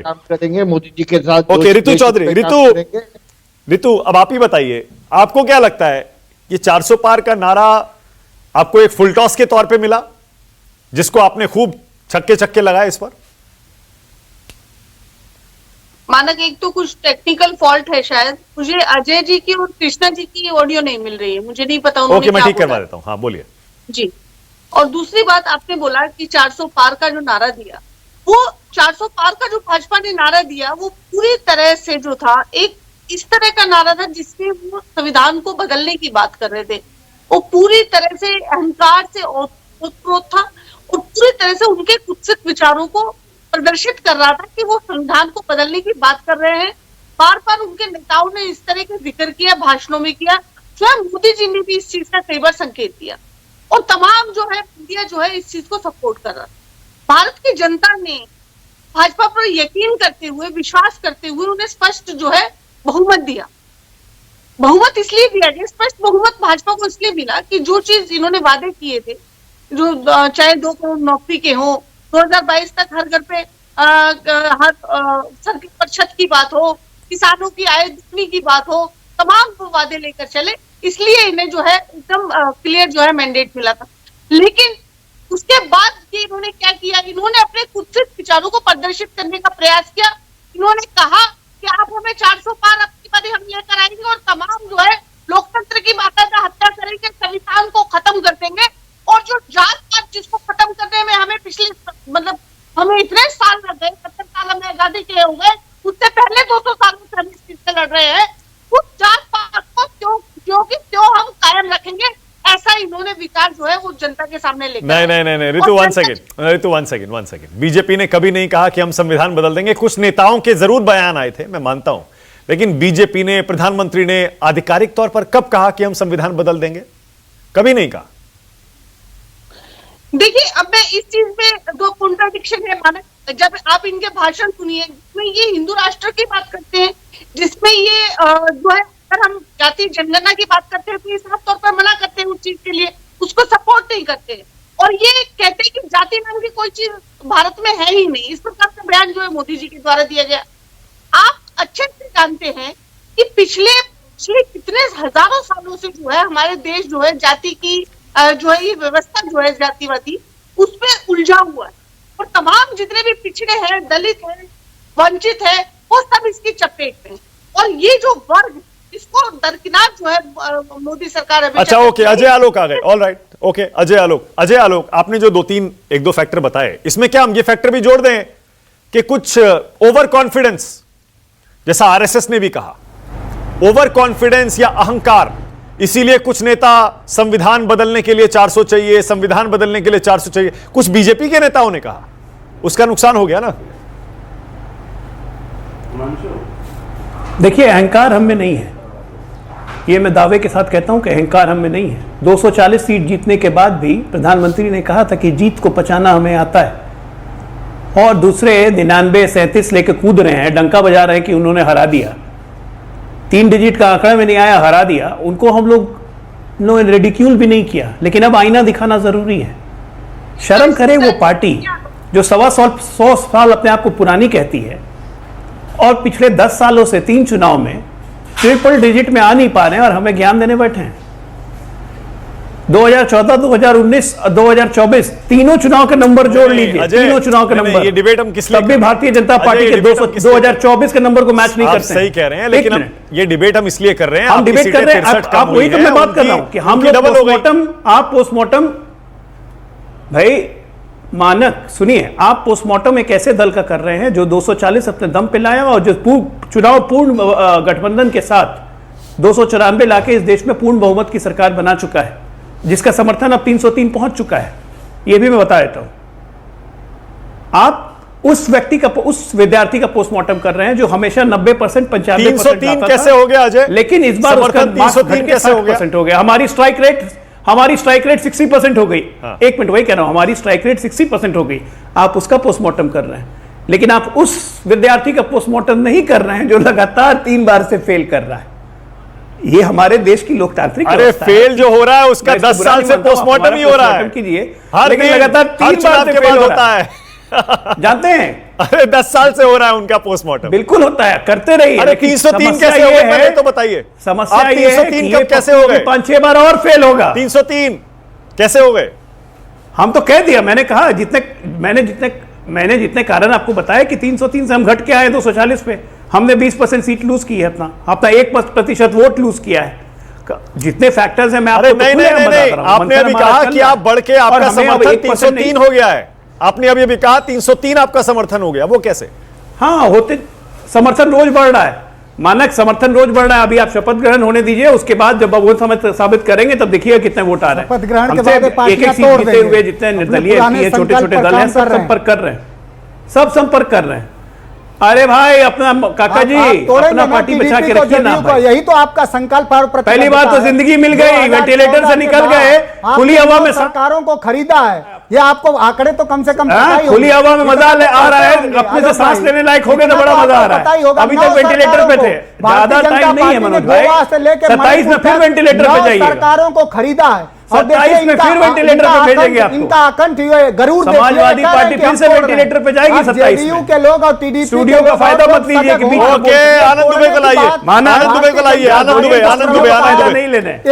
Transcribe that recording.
काम करेंगे, मोदी जी के साथ। ओके, रितु चौधरी, रितु अब आप ही बताइए, आपको क्या लगता है ये 400 पार का नारा आपको एक फुल टॉस के तौर पे मिला, जिसको आपने खूब छक्के छक्के लगाए इस पर? मानक, एक तो कुछ टेक्निकल फॉल्ट है शायद, मुझे अजय जी की और कृष्णा जी की ऑडियो नहीं मिल रही है, मुझे नहीं पता उन्होंने ओके, मैं क्या ठीक करवा बोला। देता हूं, हाँ बोलिए जी। और दूसरी बात, आपने बोला कि 400 पार का जो नारा दिया, वो 400 पार का जो भाजपा ने नारा दिया, वो पूरी तरह से जो था एक इस तरह का नारा था जिसमें वो संविधान को बदलने की बात कर रहे थे। वो पूरी तरह से अहंकार से ओतप्रोत था और पूरी तरह से उनके कुत्सित विचारों को प्रदर्शित कर रहा था कि वो संविधान को बदलने की बात कर रहे हैं। बार बार उनके नेताओं ने इस तरह का जिक्र किया, भाषणों में किया, स्वयं मोदी जी ने भी इस चीज का कई बार संकेत दिया और तमाम जो है इंडिया जो है इस चीज को सपोर्ट कर रहा। भारत की जनता ने भाजपा पर यकीन करते हुए, विश्वास करते हुए उन्हें स्पष्ट जो है बहुमत दिया। बहुमत इसलिए दिया गया, स्पष्ट बहुमत भाजपा को इसलिए मिला कि जो चीज इन्होंने वादे किए थे, जो चाहे 2 करोड़ नौकरी के हो, 2022 तक हर घर पे हर सड़क पर छत की बात हो, किसानों की आय दुगनी की बात हो, तमाम वो वादे लेकर चले, इसलिए इन्हें जो है एकदम क्लियर जो है मैंडेट मिला था। लेकिन उसके बाद ये इन्होंने क्या किया, इन्होंने अपने कुत्सित विचारों को प्रदर्शित करने का प्रयास किया। इन्होंने कहा कि आप हमें 400 पार अपनी बारी हम लेकर आएंगे और तमाम जो है लोकतंत्र की बाकायदा हत्या करेंगे, संविधान को खत्म कर देंगे और जो जात पात जिसको खत्म करने में हमें पिछले मतलब हमें इतने साल लग गए, 70 साल हमें आजादी के हो गए, उससे पहले 200 सालों से हम इस चीज से लड़ रहे हैं, उस जात पात को जो कि त्यों हम कायम रखेंगे, ऐसा इन्होंने विचार जो है वो जनता के सामने लेकर नहीं, रितु वन सेकंड। बीजेपी ने कभी नहीं कहा कि हम संविधान बदल देंगे। कुछ नेताओं के जरूर बयान आए थे, मैं मानता हूं, लेकिन बीजेपी ने, प्रधानमंत्री ने आधिकारिक तौर पर कब कहा कि हम संविधान बदल देंगे? कभी नहीं कहा। देखिए, अब मैं इस चीज में 2 कॉन्ट्राडिक्शन है मानक। जब आप इनके भाषण सुनिए जिसमें ये हिंदू राष्ट्र की बात करते हैं, जिसमें ये जो है अगर हम जाति जनगणना की बात करते हैं तो ये साफ तौर पर मना करते हैं उस चीज के लिए, उसको सपोर्ट नहीं करते और ये कहते हैं कि जाति नाम की कोई चीज भारत में है ही नहीं। इस प्रकार का बयान जो है मोदी जी के द्वारा दिया गया। आप अच्छे से जानते हैं कि पिछले कितने हजारों सालों से जो है हमारे देश जो है जाति की जो है ये व्यवस्था जो है जातिवादी उसमें उलझा हुआ है और तमाम जितने भी पिछड़े हैं, दलित हैं, वंचित है, वो सब इसकी चपेट में। और ये जो वर्ग इसको दरकिनार जो है मोदी सरकार अभी। अच्छा, ओके, अजय आलोक आ गए। All right, okay, Ajay Alok, आपने जो 1-2 फैक्टर बताए, इसमें क्या हम ये फैक्टर भी जोड़ दें कि कुछ ओवर कॉन्फिडेंस, जैसा आरएसएस ने भी कहा, ओवर कॉन्फिडेंस या अहंकार, इसीलिए कुछ नेता संविधान बदलने के लिए 400 चाहिए, संविधान बदलने के लिए 400 चाहिए, कुछ बीजेपी के नेताओं ने कहा, उसका नुकसान हो गया ना? देखिए, अहंकार हम में नहीं है, ये मैं दावे के साथ कहता हूं कि अहंकार हम में नहीं है। 240 सीट जीतने के बाद भी प्रधानमंत्री ने कहा था कि जीत को पचाना हमें आता है और दूसरे 99, 37 लेके कूद रहे हैं, डंका बजा रहे हैं कि उन्होंने हरा दिया, 3 डिजिट का आंकड़ा में नहीं आया, हरा दिया। उनको हम लोग रेडिक्यूल भी नहीं किया, लेकिन अब आईना दिखाना जरूरी है। शर्म करे वो पार्टी जो 100 साल अपने आप को पुरानी कहती है और पिछले 10 सालों से 3 चुनाव में ट्रिपल डिजिट में आ नहीं पा रहे हैं और हमें ज्ञान देने बैठे हैं। 2014, 2019, 2024 तीनों चुनाव के नंबर जोड़ लीजिए, तीनों चुनाव के नंबर। ये डिबेट हम किस लिए तब भी भारतीय जनता पार्टी के 2024 के नंबर को मैच नहीं करते। सही कह रहे हैं, लेकिन ये डिबेट हम इसलिए कर रहे हैं, हम डिबेट कर रहे हैं, आप वही तो मैं बात कर रहा हूं कि हम लोग पोस्टमार्टम, आप पोस्टमार्टम, भाई मानक सुनिए, आप पोस्टमार्टम एक ऐसे दल का कर रहे हैं जो 240 अपने दम पे लाया और जो चुनाव पूर्ण गठबंधन के साथ 294 लाके इस देश में पूर्ण बहुमत की सरकार बना चुका है, जिसका समर्थन अब 303 पहुंच चुका है। यह भी मैं बता देता हूं। आप उस व्यक्ति का, उस विद्यार्थी का पोस्टमार्टम कर रहे हैं जो हमेशा 90%, 95% 303 कैसे हो गया अजय? लेकिन इस बार उसका 303 कैसे हो गया? हमारी स्ट्राइक रेट 60% हो गई। एक मिनट, वही कह रहा हूं, हमारी स्ट्राइक रेट 60% हो गई। आप उसका पोस्टमार्टम कर रहे हैं, लेकिन आप उस विद्यार्थी का पोस्टमार्टम नहीं कर रहे हैं जो लगातार 3 बार से फेल कर रहा है। ये हमारे देश की लोकतांत्रिक, अरे फेल जो हो रहा है उसका 10 साल से पोस्टमार्टम ही हो रहा है। कीजिए, लेकिन लगातार 3 बार के बाद होता है। जानते हैं अरे 10 साल से हो रहा है उनका पोस्टमार्टम। बिल्कुल होता है, करते रहिए। अरे लेकिन 303 समस्या कैसे हो ये गए है, पहले तो बताइए। समस्या आप ये है 303 कि कब ये कैसे हो गए? 5-6 बार और फेल होगा। 303 कैसे हो गए? हम तो कह दिया, मैंने कहा मैंने जितने कारण आपको बताया कि 303 से हम घट के आए 240 पे, हमने 20% सीट लूज की है, अपना 1% वोट लूज किया है। जितने फैक्टर्स हैं मैं आपको नहीं नहीं नहीं नहीं, आपने अभी कहा कि आप बढ़ के आपका समर्थन 303 हो गया है। आपने अभी कहा 303 आपका समर्थन हो गया, वो कैसे? हाँ, होते समर्थन रोज बढ़ रहा है, मानक समर्थन रोज बढ़ रहा है। अभी आप शपथ ग्रहण होने दीजिए, उसके बाद जब वो साबित करेंगे तब देखिए कितने वोट आ रहे हैं। शपथ ग्रहण के हमसे बाद एक सीट जीते हुए जितने निर्दलीय छोटे-छोटे दल हैं सब संपर्क कर रहे हैं, सब संपर्क कर रहे हैं। अरे भाई अपना काका जी अपना पार्टी बचा के रखिए ना भाई। यही तो आपका संकल्प और प्रतिबद्धता पहली बार तो जिंदगी मिल गई, वेंटिलेटर से निकल गए, खुली हवा में सरकारों को खरीदा है। ये आपको आंकड़े तो कम से कम पता ही खुली होंगे। हवा में मजा आ रहा है, अपने से सांस लेने लायक हो गए तो बड़ा मजा आ रहा है। अभी तक वेंटिलेटर पे थे, ज्यादा टाइम नहीं है मनोज भाई। 27 में फिर वेंटिलेटर पे जाइए। सरकारों को खरीदा है, 27 में फिर वेंटिलेटर पे भेजेंगे आपको। इनका आकंठ गरुड़ समाजवादी पार्टी फिर से वेंटिलेटर पे जाएगी 27 जेडीयू में। के लोग और टीडीपी स्टूडियो का फायदा मत लीजिए कि बीच में ओके, आनंद दुबे को लाइए, माना आनंद दुबे को लाइए, आनंद दुबे नहीं लेने।